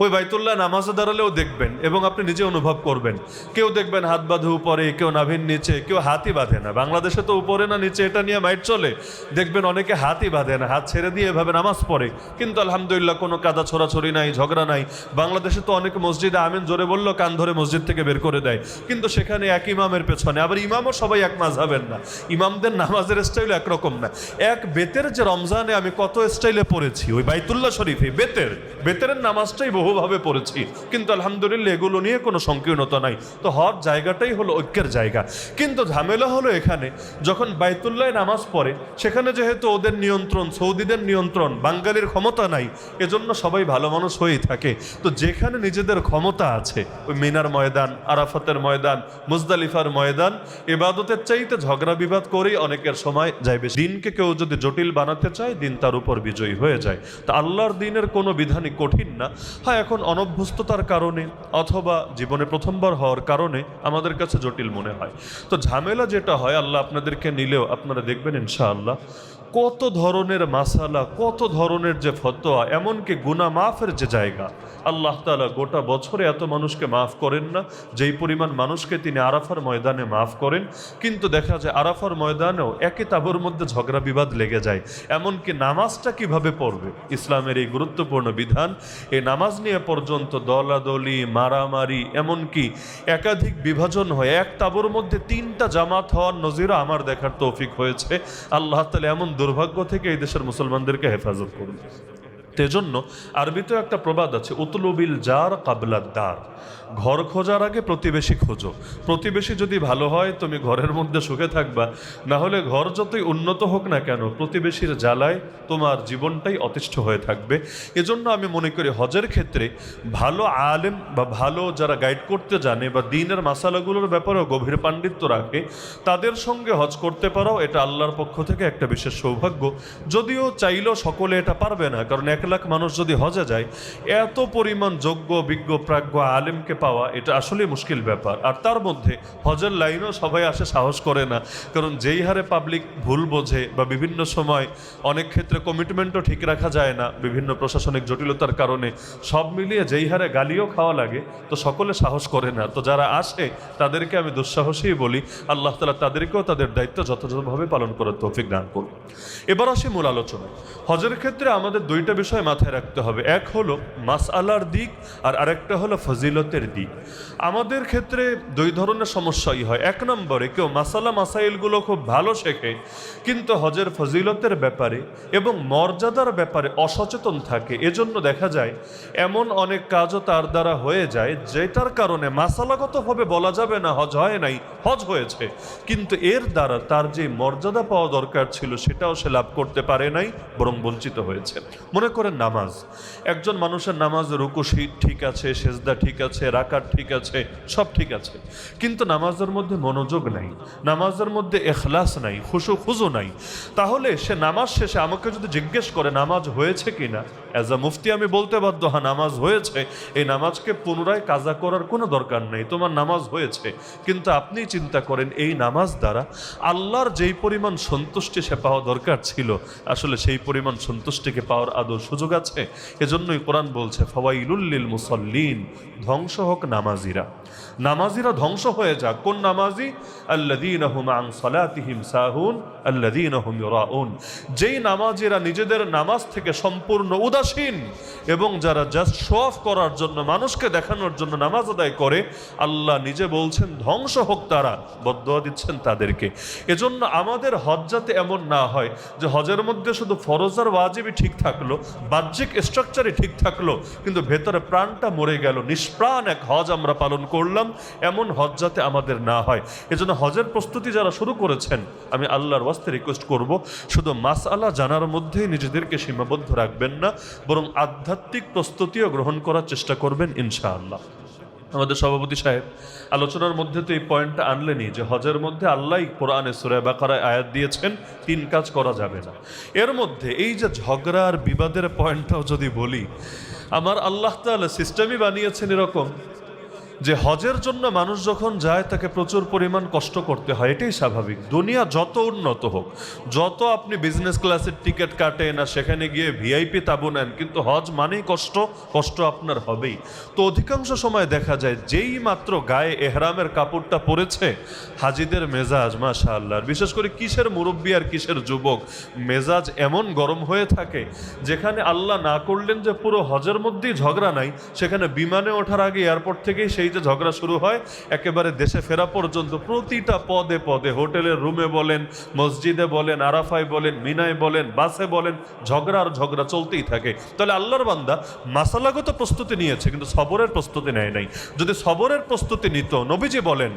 ওই বাইতুল্লাহ নামাজে দাঁড়ালেও দেখবেন এবং আপনি নিজে অনুভব করবেন, কেউ দেখবেন হাত বাঁধে উপরে, কেউ নাভির নিচে, কেউ হাতই বাঁধে না। বাংলাদেশে তো উপরে না নিচে এটা নিয়ে মাইট চলে, দেখবেন অনেকে হাতই বাঁধে না, হাত ছেড়ে দিয়ে এভাবে নামাজ পড়ে। কিন্তু আলহামদুলিল্লাহ কোনো কাদা ছোড়াছড়ি নাই, ঝগড়া নাই। বাংলাদেশে তো অনেক মসজিদে আমিন জোরে বললো কান ধরে মসজিদ থেকে বের করে দেয়, কিন্তু সেখানে এক ইমামের পেছনে, আবার ইমামও সবাই এক মাযহাবের না, ইমামদের নামাজের স্টাইল একরকম না। এক বেতের যে রমজানে আমি কত স্টাইলে পড়েছি ওই বাইতুল্লাহ শরীফে, বেতের নামাজটাই বহুভাবে পড়েছি, কিন্তু আলহামদুলিল্লাহ এগুলো নিয়ে কোনো সংকীর্ণতা নাই। তো হর জায়গাটাই হলো ঐক্যের জায়গা। কিন্তু ঝামেলা হলো এখানে যখন বাইতুল্লাহ নামাজ পড়ে, সেখানে যেহেতু ওদের নিয়ন্ত্রণ, সৌদিদের নিয়ন্ত্রণ, বাঙালির ক্ষমতা নাই, এজন্য সবাই ভালো মানুষ হয়েই থাকে। তো যেখানে নিজেদের ক্ষমতা আছে, ওই মিনার ময়দান, আরাফাতের ময়দান, মুজদালিফার ময়দান, ইবাদতের চাইতে ঝগড়া বিবাদ করেই অনেকের সময় যায় বেশি। দিনকে কেউ যদি জটিল বানাতে চায়, দিন তার উপর বিজয়ী হয়ে যায়। তা আল্লাহর দিনের কোনো বিধানই কঠিন না। হ্যাঁ, এখন অনভ্যস্ততার কারণে অথবা জীবনে প্রথমবার হওয়ার কারণে আমাদের কাছে জটিল মনে হয়। তো ঝামেলা যেটা হয়, আল্লাহ আপনাদেরকে নিলেও আপনারা দেখবেন ইনশাআল্লাহ কত ধরনের মাসালা, কত ধরনের যে ফতোয়া, এমনকি গুনাহ মাফের যে জায়গা, আল্লাহ তাআলা গোটা বছরে এত মানুষকে মাফ করেন না যেই পরিমাণ মানুষকে তিনি আরাফার ময়দানে মাফ করেন। কিন্তু দেখা যায় আরাফার ময়দানেও একই তাবুর মধ্যে ঝগড়া বিবাদ লেগে যায়। এমনকি নামাজটা কিভাবে পড়বে, ইসলামের এই গুরুত্বপূর্ণ বিধান, এই নামাজ নিয়ে পর্যন্ত দলাদলি, মারামারি, এমনকি একাধিক বিভাজন হয়ে এক তাবুর মধ্যে 3টা জামাত হওয়ার নজিরও আমার দেখার তৌফিক হয়েছে। আল্লাহ তাআলা এমন দুর্ভাগ্য থেকে এই দেশের মুসলমানদেরকে হেফাজত করুন। তেজন্য আরবিতে একটা প্রবাদ আছে, উতলুবিল জার কাবলাদ দার, ঘর খোঁজার আগে প্রতিবেশী খোঁজো। প্রতিবেশী যদি ভালো হয় তুমি ঘরের মধ্যে সুখে থাকবা, না হলে ঘর যতই উন্নত হোক না কেন, প্রতিবেশীর জ্বালায় তোমার জীবনটাই অতিষ্ঠ হয়ে থাকবে। এজন্য আমি মনে করি হজের ক্ষেত্রে ভালো আলেম বা ভালো যারা গাইড করতে জানে বা দ্বীনের মাসালাগুলোর ব্যাপারেও গভীর পাণ্ডিত্য রাখে, তাদের সঙ্গে হজ করতে পারো, এটা আল্লাহর পক্ষ থেকে একটা বিশেষ সৌভাগ্য। যদিও চাইলেও সকলে এটা পারবে না, কারণ 1 লাখ মানুষ যদি হজে যায়, এত পরিমাণ যোগ্য বিজ্ঞ প্রাজ্ঞ আলেমকে পাওয়া এটা আসলে মুশকিল ব্যাপার। আর তার মধ্যে হজের লাইনেও সবাই আসে সাহস করে না, কারণ যেই হারে পাবলিক ভুল বোঝে বা বিভিন্ন সময় অনেক ক্ষেত্রে কমিটমেন্টও ঠিক রাখা যায় না বিভিন্ন প্রশাসনিক জটিলতার কারণে, সব মিলিয়ে যেই হারে গালিও খাওয়া লাগে, তো সকলে সাহস করে না। তো যারা আসে তাদেরকে আমি দুঃসাহসেই বলি, আল্লাহ তাআলা তাদেরকেও তাদের দায়িত্ব যথাযথভাবে পালন করার তৌফিক দান করুন। এবার আসি মূল আলোচনা। হজের ক্ষেত্রে আমাদের 2টা বিষয় মাথায় রাখতে হবে, এক হলো মাসআলার দিক আর আরেকটা হলো ফজিলতের দিক। আমাদের ক্ষেত্রে 2 ধরনের সমস্যাই হয়। 1 নম্বরে কেউ মাসালা মাসাইলগুলো খুব ভালো শেখে, কিন্তু হজের ফজিলতের ব্যাপারে এবং মর্যাদার ব্যাপারে অসচেতন থাকে। এজন্য দেখা যায় এমন অনেক কাজও তার দ্বারা হয়ে যায় যেটার কারণে মাসালাগতভাবে বলা যাবে না হজ হয় নাই, হজ হয়েছে, কিন্তু এর দ্বারা তার যে মর্যাদা পাওয়া দরকার ছিল সেটাও সে লাভ করতে পারে নাই, বরং বঞ্চিত হয়েছে। মনে করেন নামাজ, একজন মানুষের নামাজ রুকু ঠিক আছে, সেজদা ঠিক আছে, রাকাত ঠিক আছে, সব ঠিক আছে, কিন্তু নামাজের মধ্যে মনোযোগ নাই, নামাজের মধ্যে ইখলাস নাই, খুশু খুজু নাই। তাহলে সে নামাজ শেষে আমাকে যদি জিজ্ঞেস করে নামাজ হয়েছে কিনা, অ্যাজ আ মুফতি আমি বলতে বাধ্য, হ্যাঁ নামাজ হয়েছে, এই নামাজকে পুনরায় কাজা করার কোনো দরকার নেই, তোমার নামাজ হয়েছে। কিন্তু আপনি চিন্তা করেন এই নামাজ দ্বারা আল্লাহর যেই পরিমাণ সন্তুষ্টি সে পাওয়া দরকার ছিল, আসলে সেই পরিমাণ সন্তুষ্টিকে পাওয়ার আদৌ সুযোগ আছে? এজন্যই কোরআন বলছে ফাওয়াইলুল লিল মুসাল্লিন, ধ্বংস হোক নামাজিরা, নামাজিরা ধ্বংস হয়ে যাক। কোন নামাজি? আল্লাযীনা হুম আন সালাতিহিম সাহুন আল্লাযীনা হুম ইউরাউন, যেই নামাজিরা নিজেদের নামাজ থেকে সম্পূর্ণ উদাসীন এবং যারা জাস্ট শো অফ করার জন্য, মানুষকে দেখানোর জন্য নামাজ আদায় করে, আল্লাহ নিজে বলছেন ধ্বংস হোক তারা, বদদুয়া দিচ্ছেন তাদেরকে। এজন্য আমাদের হজ যাতে এমন না হয় যে হজের মধ্যে শুধু ফরজ আর ওয়াজিবই ঠিক থাকলো, বাহ্যিক স্ট্রাকচারই ঠিক থাকলো, কিন্তু ভেতরে প্রাণটা মরে গেল, নিষ্প্রাণ এক হজ আমরা পালন করলাম, এমন হজ যাতে আমাদের না হয়। এজন্য হজের প্রস্তুতি যারা শুরু করেছেন, আমি আল্লাহর ওয়াস্তে রিকোয়েস্ট করব, শুধু মাসআলা জানার মধ্যেই নিজেদেরকে সীমাবদ্ধ রাখবেন না, বরং আধ্যাত্মিক প্রস্তুতিও গ্রহণ করার চেষ্টা করবেন ইনশাআল্লাহ। আমাদের সভাপতি সাহেব আলোচনার মধ্যে তো এই পয়েন্টটা আনলেনই যে হজের মধ্যে আল্লাহ কোরআনে সূরা বাকারায় আয়াত দিয়েছেন 3 কাজ করা যাবে না। এর মধ্যে এই যে ঝগড়া আর বিবাদের পয়েন্টটাও যদি বলি, আমার আল্লাহ তাআলা সিস্টেমই বানিয়েছেন এরকম যে হজের জন্য মানুষ যখন যায় তাকে প্রচুর পরিমাণ কষ্ট করতে হয়, এটাই স্বাভাবিক। দুনিয়া যত উন্নত হোক, যত আপনি বিজনেস ক্লাসের টিকিট কাটেন আর সেখানে গিয়ে ভিআইপি তাবু নেন, কিন্তু হজ মানেই কষ্ট, কষ্ট আপনার হবেই। তো অধিকাংশ সময় দেখা যায় যেই মাত্র গায়ে এহরামের কাপড়টা পরেছে, হাজিদের মেজাজ মাশাআল্লাহ, বিশেষ করে কিসের মুরব্বী আর কিসের যুবক, মেজাজ এমন গরম হয়ে থাকে যেখানে আল্লাহ না করলেন যে পুরো হজের মধ্যেই ঝগড়া নাই, সেখানে বিমানে ওঠার আগে এয়ারপোর্ট থেকেই সেই যে ঝগড়া শুরু হয় একেবারে দেশে ফেরা পর্যন্ত, প্রতিটা পদে পদে, হোটেলের রুমে বলেন, মসজিদে বলেন, আরাফায় বলেন, মিনায় বলেন, বাসে বলেন, ঝগড়া আর ঝগড়া চলতেই থাকে। তাহলে আল্লাহর বান্দা মাসালাগত প্রস্তুতি নিয়েছে কিন্তু সবরের প্রস্তুতি নেয় নাই। যদি সবরের প্রস্তুতি নিত, নবীজি বলেন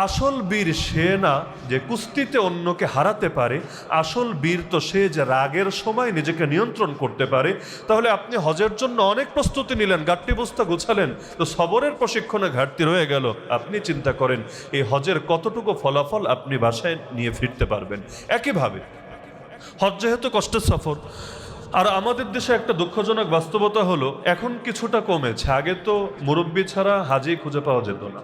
আসল বীর সে না যে কুস্তিতে অন্যকে হারাতে পারে, আসল বীর তো সে যে রাগের সময় নিজেকে নিয়ন্ত্রণ করতে পারে। তাহলে আপনি হজের জন্য অনেক প্রস্তুতি নিলেন, গাট্টি বস্তা গোছালেন, তো সবরের প্রশিক্ষণে ঘাটতি রয়ে গেল। আপনি চিন্তা করেন এই হজের কতটুকু ফলাফল আপনি বাসায় নিয়ে ফিরতে পারবেন। একইভাবে হজ যেহেতু কষ্টের সফর, আর আমাদের দেশে একটা দুঃখজনক বাস্তবতা হলো এখন কিছুটা কমেছে। আগে তো মুরব্বী ছাড়া হাজি খুঁজে পাওয়া যেত না,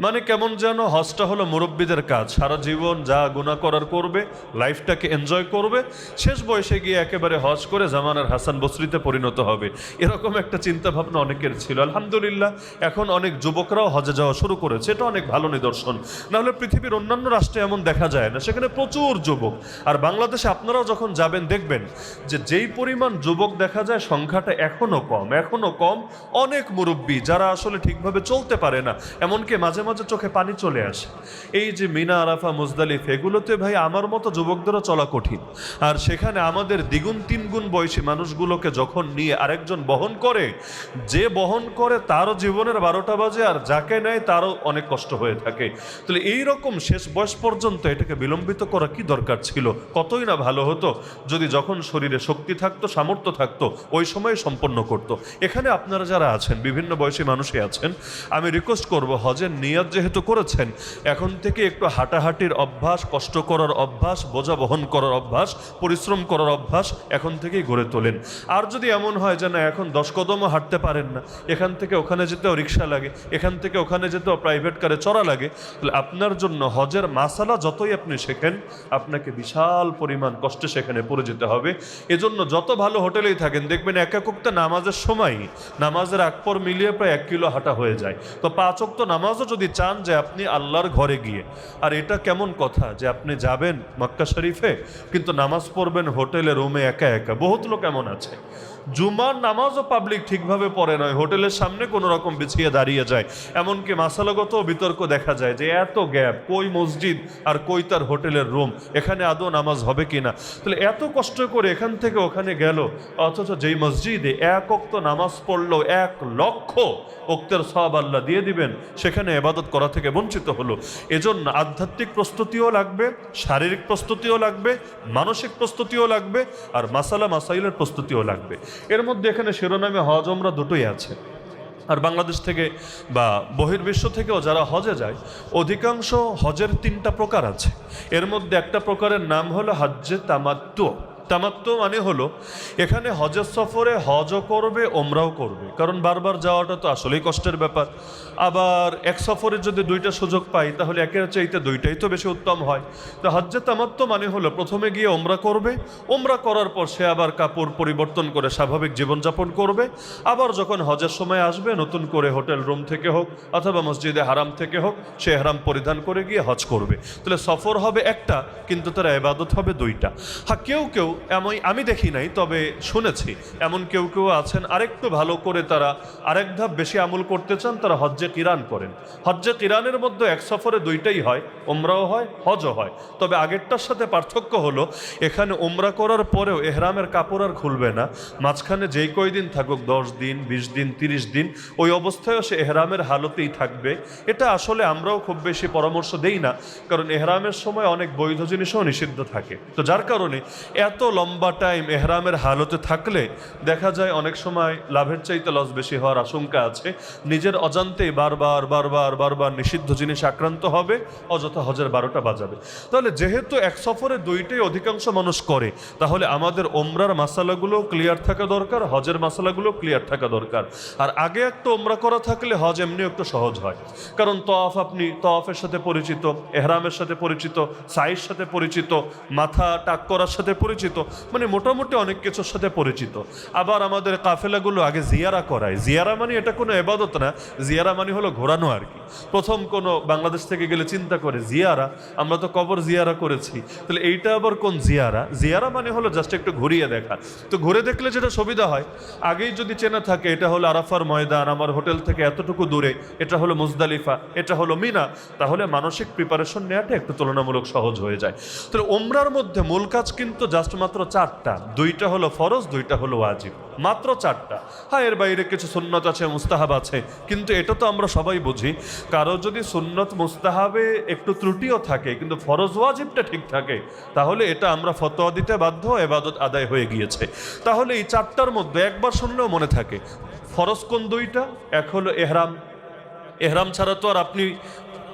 মানে কেমন যেন হজটা হলো মুরব্বীদের কাজ, সারা জীবন যা গুনাহ করার করবে, লাইফটাকে এনজয় করবে, শেষ বয়সে গিয়ে একেবারে হজ করে জামানার হাসান বসরিতে পরিণত হবে, এরকম একটা চিন্তা ভাবনা অনেকের ছিল। আলহামদুলিল্লাহ এখন অনেক যুবকরাও হজে যাওয়া শুরু করেছে, এটা অনেক ভালো নিদর্শন। নাহলে পৃথিবীর অন্যান্য রাষ্ট্রে এমন দেখা যায় না, সেখানে প্রচুর যুবক। আর বাংলাদেশে আপনারাও যখন যাবেন দেখবেন যে যেই পরিমাণ যুবক দেখা যায় সংখ্যাটা এখনো কম। অনেক মুরব্বী যারা আসলে ঠিকভাবে চলতে পারে না, এমনকি মাঝে মাঝে চোখে পানি চলে আসে। এই যে মিনা, আরাফা, মুজদালিফ, এগুলোতে ভাই আমার মতো যুবকদেরও চলা কঠিন। আর সেখানে আমাদের দ্বিগুণ তিনগুণ বয়সী মানুষগুলোকে যখন নিয়ে আরেকজন বহন করে, যে বহন করে তারও জীবনের 12টা বাজে, আর যাকে নেয় তারও অনেক কষ্ট হয়ে থাকে। তাহলে এইরকম শেষ বয়স পর্যন্ত এটাকে বিলম্বিত করা কি দরকার ছিল? কতই না ভালো হতো যদি যখন শরীরে শক্তি থাকতো, সামর্থ্য থাকতো, ওই সময় সম্পন্ন করতো। এখানে আপনারা যারা আছেন, বিভিন্ন বয়সী মানুষই আছেন, আমি রিকোয়েস্ট করব হজের নিয়ত যেহেতু করেছেন, এখন থেকে একটু হাঁটাহাঁটির অভ্যাস, কষ্ট করার অভ্যাস, বোঝা বহন করার অভ্যাস, পরিশ্রম করার অভ্যাস এখন থেকেই গড়ে তোলেন। আর যদি এমন হয় যে না এখন 10 কদমও হাঁটতে পারেন না, এখান থেকে ওখানে যেতেও রিক্সা লাগে, এখান থেকে ওখানে যেতেও প্রাইভেট কারে চড়া লাগে, তাহলে আপনার জন্য হজের মাসালা যতই আপনি শেখেন, আপনাকে বিশাল পরিমাণ কষ্টে সেখানে পড়ে যেতে হবে। এজন্য যত ভালো হোটেলেই থাকেন দেখবেন এক ওয়াক্ত নামাজের সময়, নামাজের আগ পর মিলিয়ে প্রায় 1 কিলো হাঁটা হয়ে যায়। তো 5 ওয়াক্ত নামাজও যদি চান যে আপনি আল্লাহর ঘরে গিয়ে, আর এটা কেমন কথা যে আপনি যাবেন মক্কা শরীফে কিন্তু নামাজ পড়বেন হোটেলে রুমে একা একা। বহুত লোক এমন আছে জুমার নামাজও পাবলিক ঠিকভাবে পড়ে নয়, হোটেলের সামনে কোনো রকম বিছিয়ে দাঁড়িয়ে যায়। এমনকি মাসালাগত বিতর্ক দেখা যায় যে এত গ্যাপ, কই মসজিদ আর কই তার হোটেলের রুম, এখানে আদৌ নামাজ হবে কিনা। তাহলে এত কষ্ট করে এখান থেকে ওখানে গেল, অথচ যেই মসজিদে 1 ওয়াক্ত নামাজ পড়লো 1 লক্ষ ওক্তের সওয়াব আল্লাহ দিয়ে দিবেন, সেখানে ইবাদত করা থেকে বঞ্চিত হলো। এজন্য আধ্যাত্মিক প্রস্তুতিও লাগবে, শারীরিক প্রস্তুতিও লাগবে, মানসিক প্রস্তুতিও লাগবে, আর মাসাইলের প্রস্তুতিও লাগবে। এর মধ্যে এখানে শিরোনামে হজ ওমরা দুটোই আছে। আর বাংলাদেশ থেকে বা বহির্বিশ্ব থেকেও যারা হজে যায়, অধিকাংশ হজের 3টা প্রকার আছে। এর মধ্যে একটা প্রকারের নাম হলো হজ্জে তামাত্তু। তামাত্তু মানে হলো এখানে হজের সফরে হজও করবে, ওমরাও করবে, কারণ বারবার যাওয়াটা তো আসলেই কষ্টের ব্যাপার। আবার এক সফরে যদি 2টা সুযোগ পাই তাহলে একের চাইতে 2টাই তো বেশি উত্তম হয়। তো হজ্জে তামাত্তু মানে হলো প্রথমে গিয়ে ওমরা করবে, ওমরা করার পর সে আবার কাপড় পরিবর্তন করে স্বাভাবিক জীবনযাপন করবে, আবার যখন হজের সময় আসবে নতুন করে হোটেল রুম থেকে হোক অথবা মসজিদে হারাম থেকে হোক সে হারাম পরিধান করে গিয়ে হজ করবে। তাহলে সফর হবে একটা, কিন্তু তার ইবাদত হবে 2টা। হ্যাঁ, কেউ আমি দেখি নাই, তবে শুনেছি এমন কেউ আছেন আরেকটু ভালো করে তারা আরেক ধাপ বেশি আমল করতে চান, তারা হজ্জে কিরান করেন। হজ্জে কিরানের মধ্যে এক সফরে 2টাই হয়, ওমরাও হয় হজও হয়। তবে আগেরটার সাথে পার্থক্য হলো এখানে ওমরা করার পরেও এহরামের কাপড় আর খুলবে না, মাঝখানে যেই কয়দিন থাকুক 10 দিন 20 দিন 30 দিন ওই অবস্থায়ও সে এহরামের হালতেই থাকবে। এটা আসলে আমরাও খুব বেশি পরামর্শ দেই না, কারণ এহরামের সময় অনেক বৈধ জিনিসও নিষিদ্ধ থাকে। তো যার কারণে এত লম্বা টাইম এহরামের হালতে থাকলে দেখা যায় অনেক সময় লাভের চাইতে লস বেশি হওয়ার আশঙ্কা আছে। নিজের অজান্তেই বারবার বারবার বারবার নিষিদ্ধ জিনিস আক্রান্ত হবে, অযথা হজের 12টা বাজাবে। তাহলে যেহেতু এক সফরে দুইটাই অধিকাংশ মানুষ করে, তাহলে আমাদের ওমরার মাসালাগুলো ক্লিয়ার থাকা দরকার, হজের মাসালাগুলো ক্লিয়ার থাকা দরকার। আর আগে একটা ওমরা করা থাকলে হজ এমনি একটু সহজ হয়, কারণ তওয়াফ, আপনি তওয়াফের সাথে পরিচিত, এহরামের সাথে পরিচিত, সাইয়ের সাথে পরিচিত, মাথা টাক করার সাথে পরিচিত, মানে মোটামুটি অনেক কিছুর সাথে পরিচিত। আবার আমাদের কাফেলাগুলো আগে জিয়ারা করায়। জিয়ারা মানে এটা কোনো এবাদত না, জিয়ারা মানে হলো ঘোরানো আর কি। প্রথম কোনো বাংলাদেশ থেকে গেলে চিন্তা করে জিয়ারা, আমরা তো কবর জিয়ারা করেছি, তাহলে এইটা আবার কোন জিয়ারা? জিয়ারা মানে হলো জাস্ট একটু ঘুরিয়ে দেখা। তো ঘুরে দেখলে যেটা সুবিধা হয়, আগেই যদি চেনা থাকে এটা হলো আরাফার ময়দান, আমার হোটেল থেকে এতটুকু দূরে, এটা হলো মুজদালিফা, এটা হলো মিনা, তাহলে মানসিক প্রিপারেশন নেওয়াটা একটু তুলনামূলক সহজ হয়ে যায়। তাহলে ওমরার মধ্যে মূল কাজ কিন্তু জাস্ট মাত্র 4টা, 2টা হলো ফরজ, 2টা হলো ওয়াজিব, মাত্র 4টা। হ্যাঁ, এর বাইরে কিছু সুন্নত আছে, মুস্তাহাব আছে, কিন্তু এটা তো আমরা সবাই বুঝি। কারো যদি সুন্নত মুস্তাহাবে একটু ত্রুটিও থাকে কিন্তু ফরজ ওয়াজিবটা ঠিক থাকে, তাহলে এটা আমরা ফতোয়া দিতে বাধ্য, ইবাদত আদায় হয়ে গিয়েছে। তাহলে এই 4টার মধ্যে একবার শুনলেও মনে থাকে। ফরজ কোন 2টা? এক হলো এহরাম। এহরাম ছাড়া তো আর আপনি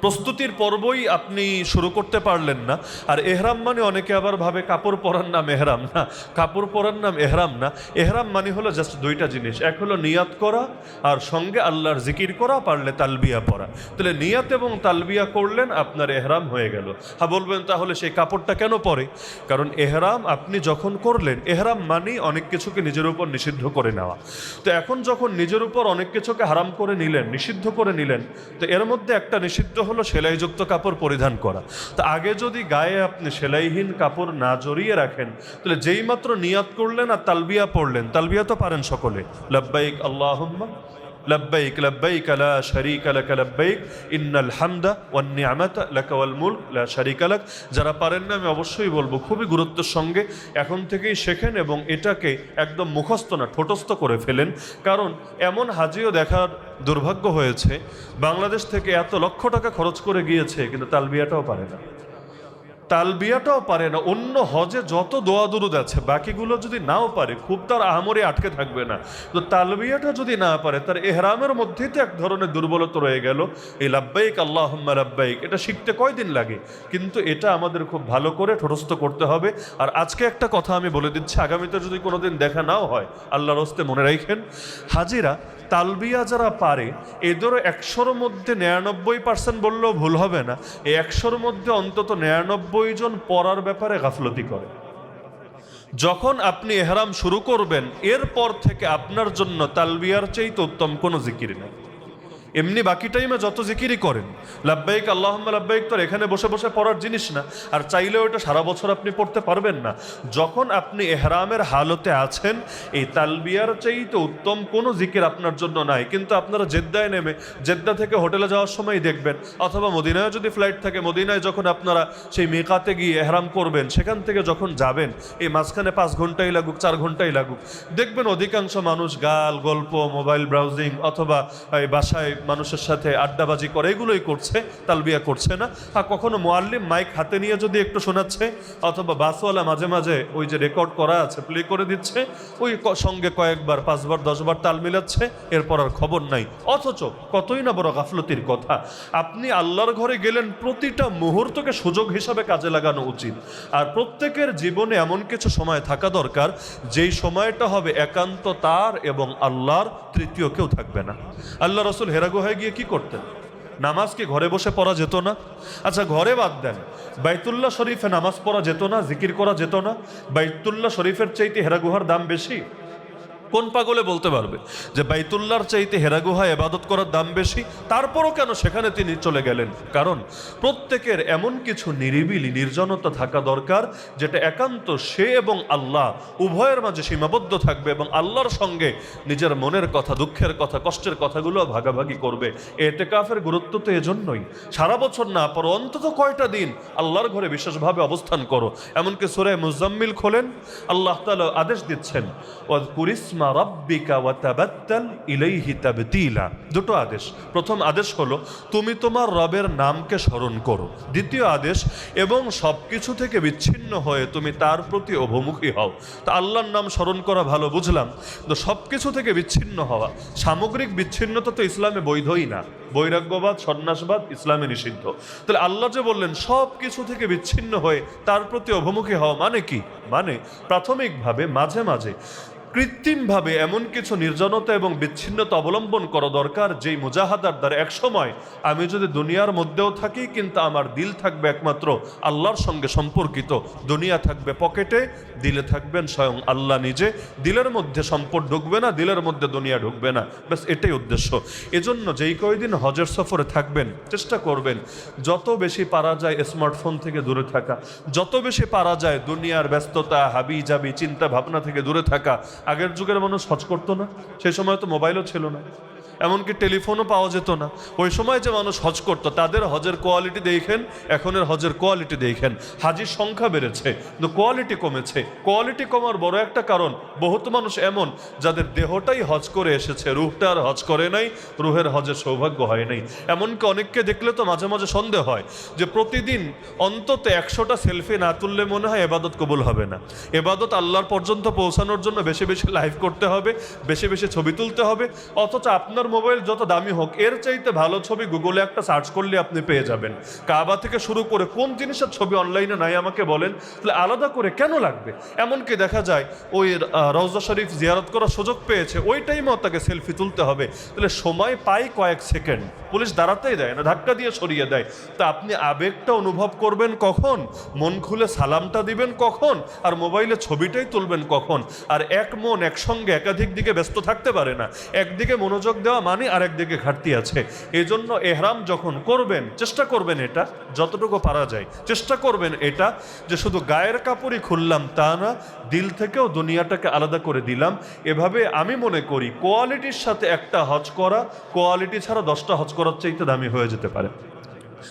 প্রস্তুতির পর্বই আপনি শুরু করতে পারলেন না। আর এহরাম মানে অনেকে আবার ভাবে কাপড় পরার নাম এহরাম, না, কাপড় পরার নাম এহরাম না। এহরাম মানে হলো জাস্ট 2টা জিনিস, এক হলো নিয়াত করা আর সঙ্গে আল্লাহর জিকির করা, পারলে তালবিয়া পড়া। তাহলে নিয়াত এবং তালবিয়া করলেন, আপনার এহরাম হয়ে গেল। হ্যাঁ, বলবেন তাহলে সেই কাপড়টা কেন পরে? কারণ এহরাম আপনি যখন করলেন, এহরাম মানে অনেক কিছুকে নিজের উপর নিষিদ্ধ করে নেওয়া। তো এখন যখন নিজের উপর অনেক কিছুকে হারাম করে নিলেন, নিষিদ্ধ করে নিলেন, তো এর মধ্যে একটা নিষিদ্ধ হলো সেলাইযুক্ত কাপড় পরিধান করা। তো আগে যদি গায়ে আপনি সেলাইহীন কাপড় না জড়িয়ে রাখেন, তাহলে যেই মাত্র নিয়াত করলেন আর তালবিয়া পড়লেন, তালবিয়া তো পারেন সকলে, লব্বাইক আল্লাহুম্মা লব্বাইক লব্বাইক লা শারীকা লাক লব্বাইক ইন্নাল হামদা ওয়ান নি'মাতা লাকা ওয়াল মুলক লা শারীকা লাক। যারা পারেন না, আমি অবশ্যই বলবো খুবই গুরুত্বের সঙ্গে এখন থেকেই শেখেন এবং এটাকে একদম মুখস্থ না, ঠোঁটস্থ করে ফেলেন। কারণ এমন হাজিও দেখার দুর্ভাগ্য হয়েছে, বাংলাদেশ থেকে এত লক্ষ টাকা খরচ করে গিয়েছে কিন্তু তালবিয়াটাও পারে না, তালবিয়াটাও পারে না। অন্য হজে যত দোয়া দুরুদ আছে, বাকিগুলো যদি নাও পারে, খুব তার আহামরি আটকে থাকবে না। তো তালবিয়াটা যদি না পারে, তার এহরামের মধ্যেই তো এক ধরনের দুর্বলতা রয়ে গেল। এই লাব্বাইক আল্লাহুম্মা লাব্বাইক, এটা শিখতে কয়দিন লাগে, কিন্তু এটা আমাদের খুব ভালো করে ঠোঁটস্থ করতে হবে। আর আজকে একটা কথা আমি বলে দিচ্ছি, আগামীতে যদি কোনোদিন দেখা নাও হয়, আল্লাহর হস্তে মনে রাখেন, হাজিরা তালবিয়া যারা পারে, এদের 100-র মধ্যে 99% বললেও ভুল হবে না, এই 100-র মধ্যে অন্তত 99 জন পড়ার ব্যাপারে গাফলতি করে। যখন আপনি এহরাম শুরু করবেন, এরপর থেকে আপনার জন্য তালবিয়ার চাইতে উত্তম কোনো জিকির নেই। এমনি বাকি টাইমে যত জিকিরই করেন, লাব্বাইক আল্লাহুম্মা লাব্বাইক তো এখানে বসে বসে পড়ার জিনিস না, আর চাইলেও এটা সারা বছর আপনি পড়তে পারবেন না। যখন আপনি এহরামের হালতে আছেন, এই তালবিয়ার চাইতে উত্তম কোনো জিকির আপনার জন্য নাই। কিন্তু আপনারা জেদ্দায় নেমে, জেদ্দা থেকে হোটেলে যাওয়ার সময় দেখবেন, অথবা মদিনায় যদি ফ্লাইট থাকে, মদিনায় যখন আপনারা সেই মিকাতে গিয়ে এহরাম করবেন, সেখান থেকে যখন যাবেন, এই মাঝখানে 5 ঘন্টাই লাগুক, 4 ঘন্টাই লাগুক, দেখবেন অধিকাংশ মানুষ গাল গল্প, মোবাইল ব্রাউজিং, অথবা এই বাসায় মানুষের সাথে আড্ডাবাজি করে, এগুলোই করছে, তালবিয়া করছে না। আর কখনো মুআল্লিম মাইক হাতে নিয়ে যদি একটু শোনাচ্ছে, অথবা বাসওয়ালা মাঝে মাঝে ওই যে রেকর্ড করা আছে প্লে করে দিচ্ছে, ওই সঙ্গে কয়েকবার 5 বার 10 বার তাল মিলাচ্ছে, এরপর আর খবর নাই। অথচ কতই না বড় গাফলতির কথা। আপনি আল্লাহর ঘরে গেলেন, প্রতিটা মুহূর্তকে সুযোগ হিসাবে কাজে লাগানো উচিত। আর প্রত্যেকের জীবনে এমন কিছু সময় থাকা দরকার, যেই সময়টা হবে একান্ত তার এবং আল্লাহর, তৃতীয় কেউ থাকবে না। আল্লাহ রাসূল হেরা গুহায় গিয়ে কি করতেন? নামাজ কি ঘরে বসে পড়া যেত না? আচ্ছা, ঘরে বাদ দেন, বাইতুল্লাহ শরীফে নামাজ পড়া যেত না, জিকির করা যেত না? বাইতুল্লাহ শরীফের চাইতে হেরা গুহার দাম বেশি? কোন পাগলে বলতে পারবে যে বাইতুল্লাহর চাইতে হেরা গুহায় ইবাদত করার দাম বেশি? তারপরও কেন সেখানে তিনি চলে গেলেন? কারণ প্রত্যেকের এমন কিছু নিরিবিলি নির্জনতা থাকা দরকার, যেটা একান্ত সে এবং আল্লাহ উভয়ের মাঝে সীমাবদ্ধ থাকবে, এবং আল্লাহর সঙ্গে নিজের মনের কথা, দুঃখের কথা, কষ্টের কথাগুলো ভাগাভাগি করবে। এতেকাফের গুরুত্ব তো এজন্যই। সারা বছর না পর অন্তত কয়টা দিন আল্লাহর ঘরে বিশেষভাবে অবস্থান করো। এমনকি সূরা মুজাম্মিল খোলেন, আল্লাহ তাআলা আদেশ দিচ্ছেন, ওয়াযকুরিসমা ইসমা রাব্বিকা ওয়া তাবাত্তাল ইলাইহি তাবতীলা। দুটো আদেশ। প্রথম আদেশ হলো তুমি তোমার রবের নামকে স্মরণ করো। দ্বিতীয় আদেশ, এবং সবকিছু থেকে বিচ্ছিন্ন হয়ে তুমি তার প্রতি অভিমুখী হও। তো আল্লাহর নাম স্মরণ করা ভালো, বুঝলাম। তো সবকিছু থেকে বিচ্ছিন্ন হওয়া, সামগ্রিক বিচ্ছিন্নতা তো ইসলামে বৈধই না। বৈরাগ্যবাদ, সন্ন্যাসবাদ ইসলামে নিষিদ্ধ। তাহলে আল্লাহ যে বললেন সব কিছু থেকে বিচ্ছিন্ন হয়ে তার প্রতি অভিমুখী হওয়া, মানে কি? মানে প্রাথমিকভাবে মাঝে মাঝে কৃত্রিমভাবে এমন কিছু নির্জনতা এবং বিচ্ছিন্নতা অবলম্বন করা দরকার, যেই মুজাহাদার দ্বারা একসময় আমি যদি দুনিয়ার মধ্যেও থাকি কিন্তু আমার দিল থাকবে একমাত্র আল্লাহর সঙ্গে সম্পর্কিত। দুনিয়া থাকবে পকেটে, দিলে থাকবেন স্বয়ং আল্লাহ নিজে। দিলের মধ্যে সম্পদ ঢুকবে না, দিলের মধ্যে দুনিয়া ঢুকবে না, ব্যাস এটাই উদ্দেশ্য। এজন্য যেই কয়দিন হজের সফরে থাকবেন চেষ্টা করবেন যত বেশি পারা যায় স্মার্টফোন থেকে দূরে থাকা, যত বেশি পারা যায় দুনিয়ার ব্যস্ততা, হাবি জাবি চিন্তা ভাবনা থেকে দূরে থাকা। আগের যুগের মানুষ হজ করতো না, সেই সময় তো মোবাইলও ছিল না, এমনকি টেলিফোনও পাওয়া যেত না। ওই সময় যে মানুষ হজ করতো তাদের হজের কোয়ালিটি দেখেন, এখনের হজের কোয়ালিটি দেখেন। হাজির সংখ্যা বেড়েছে কিন্তু কোয়ালিটি কমেছে। কোয়ালিটি কমার বড় একটা কারণ, বহুত মানুষ এমন যাদের দেহটাই হজ করে এসেছে, রুহটা আর হজ করে নাই, রুহের হজের সৌভাগ্য হয় নাই। এমনকি অনেককে দেখলে তো মাঝে মাঝে সন্দেহ হয় যে প্রতিদিন অন্তত 100টা সেলফি না তুললে মনে হয় এবাদত কবুল হবে না। এবাদত আল্লাহর পর্যন্ত পৌঁছানোর জন্য বেশি বেশি লাইভ করতে হবে, বেশি বেশি ছবি তুলতে হবে। অথচ আপনার মোবাইল যত দামি হোক, এর চাইতে ভালো ছবি গুগলে একটা সার্চ করলে আপনি পেয়ে যাবেন। কাবা থেকে শুরু করে কোন জিনিসের ছবি অনলাইনে নাই আমাকে বলেন, তাহলে আলাদা করে কেন লাগবে? এমনকি দেখা যায় ওই রওজা শরীফ জিয়ারত করার সুযোগ পেয়েছে, ওই টাইমেও তাকে সেলফি তুলতে হবে। তাহলে সময় পাই কয়েক সেকেন্ড, পুলিশ দাঁড়াতেই দেয় না, ধাক্কা দিয়ে সরিয়ে দেয়। তা আপনি আবেগটা অনুভব করবেন কখন? মন খুলে সালামটা দিবেন কখন? আর মোবাইলে ছবিটাই তুলবেন কখন? আর এক মন একসঙ্গে একাধিক দিকে ব্যস্ত থাকতে পারে না। একদিকে মনোযোগ দেওয়া মানে আরেকদিকে ঘাটতি আছে। এই জন্য এহরাম যখন করবেন চেষ্টা করবেন এটা যতটুকু পারা যায়, চেষ্টা করবেন এটা যে শুধু গায়ের কাপড়ই খুললাম তা না, দিল থেকেও দুনিয়াটাকে আলাদা করে দিলাম। এভাবে আমি মনে করি কোয়ালিটির সাথে একটা হজ করা কোয়ালিটি ছাড়া 10টা হজ করার চাইতে দামি হয়ে যেতে পারে।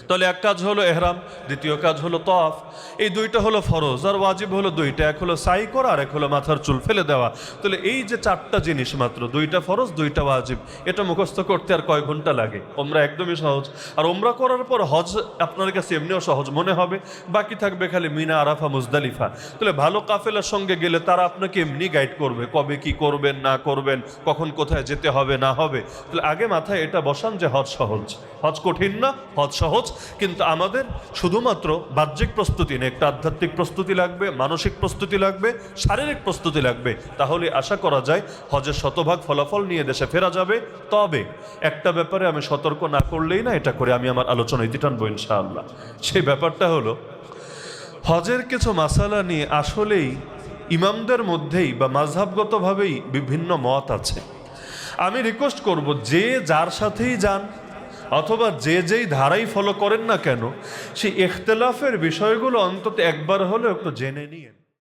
তাহলে এক কাজ হলো এহরাম, দ্বিতীয় কাজ হলো তওয়াফ। এই দুইটা হলো ফরজ, আর ওয়াজিব হলো দুইটা, এক হলো সাই করা আর এক হলো মাথার চুল ফেলে দেওয়া। তাহলে এই যে 4টা জিনিস মাত্র, 2টা ফরজ 2টা ওয়াজিব, এটা মুখস্থ করতে আর কয় ঘন্টা লাগে? ওমরা একদমই সহজ। আর ওমরা করার পর হজ আপনার কাছে এমনিও সহজ মনে হবে, বাকি থাকবে খালি মিনা, আরাফা, মুজদালিফা। তাহলে ভালো কাফেলার সঙ্গে গেলে তারা আপনাকে এমনি গাইড করবে, কবে কি করবেন না করবেন, কখন কোথায় যেতে হবে না হবে। তাহলে আগে মাথায় এটা বসান যে হজ সহজ, হজ কঠিন না, হজ সহজ। কিন্তু আমাদের শুধুমাত্র বাহ্যিক প্রস্তুতি নেই, একটা আধ্যাত্মিক প্রস্তুতি লাগবে, মানসিক প্রস্তুতি লাগবে, শারীরিক প্রস্তুতি লাগবে। তাহলে আশা করা যায় হজের শতভাগ ফলাফল নিয়ে দেশে ফেরা যাবে। তবে একটা ব্যাপারে আমি সতর্ক না করলেই না, এটা করে আমি আমার আলোচনা ইতি টানবো ইনশাআল্লাহ। সেই ব্যাপারটা হলো হজের কিছু মাসালা নিয়ে আসলেই ইমামদের মধ্যেই বা মাযহাবগতভাবেই বিভিন্ন মত আছে। আমি রিকোয়েস্ট করব যে যার সাথেই যান অথবা যে যেই ধারাই ফলো করেন না কেন, সেই ইখতিলাফের বিষয়গুলো অন্তত একবার হলেও একটু জেনে নিয়েন।